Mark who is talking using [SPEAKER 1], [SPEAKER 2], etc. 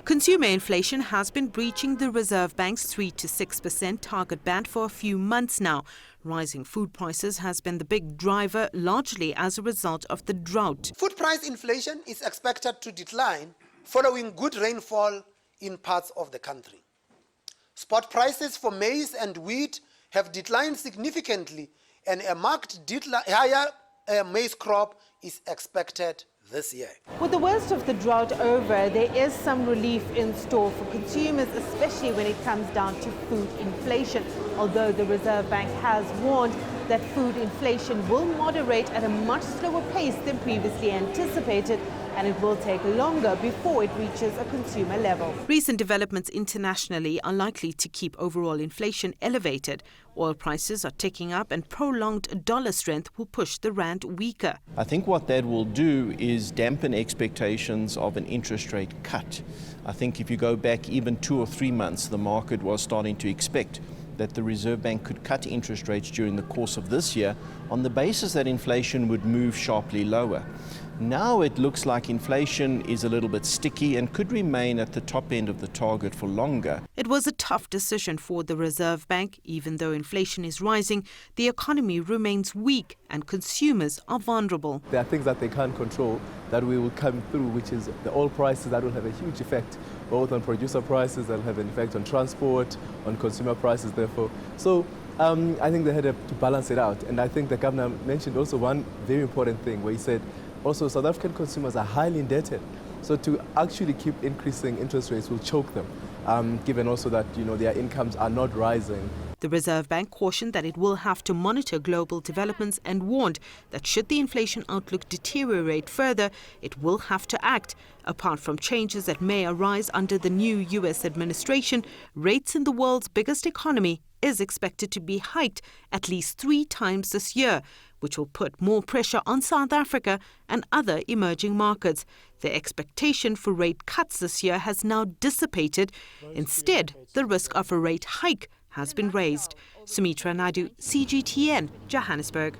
[SPEAKER 1] Consumer inflation has been breaching the Reserve Bank's 3 to 6% target band for a few months now. Rising food prices has been the big driver, largely as a result of the drought.
[SPEAKER 2] Food price inflation is expected to decline following good rainfall in parts of the country. Spot prices for maize and wheat have declined significantly, and a marked higher maize crop is expected this year.
[SPEAKER 3] With the worst of the drought over, there is some relief in store for consumers, especially when it comes down to food inflation. Although the Reserve Bank has warned that food inflation will moderate at a much slower pace than previously anticipated, and it will take longer before it reaches a consumer level.
[SPEAKER 1] Recent developments internationally are likely to keep overall inflation elevated. Oil prices are ticking up, and prolonged dollar strength will push the rand weaker.
[SPEAKER 4] I think what that will do is dampen expectations of an interest rate cut. I think if you go back even 2 or 3 months, the market was starting to expect that the Reserve Bank could cut interest rates during the course of this year on the basis that inflation would move sharply lower. Now it looks like inflation is a little bit sticky and could remain at the top end of the target for longer.
[SPEAKER 1] It was a tough decision for the Reserve Bank. Even though inflation is rising, the economy remains weak and consumers are vulnerable.
[SPEAKER 5] There are things that they can't control that we will come through, which is the oil prices that will have a huge effect both on producer prices, that will have an effect on transport, on consumer prices therefore. So I think they had to balance it out. And I think the governor mentioned also one very important thing where he said also South African consumers are highly indebted. So to actually keep increasing interest rates will choke them, given also that their incomes are not rising.
[SPEAKER 1] The Reserve Bank cautioned that it will have to monitor global developments and warned that should the inflation outlook deteriorate further, it will have to act. Apart from changes that may arise under the new US administration, rates in the world's biggest economy is expected to be hiked at least 3 times this year, which will put more pressure on South Africa and other emerging markets. The expectation for rate cuts this year has now dissipated. Instead, the risk of a rate hike has been raised. Sumitra Nydoo, CGTN, Johannesburg.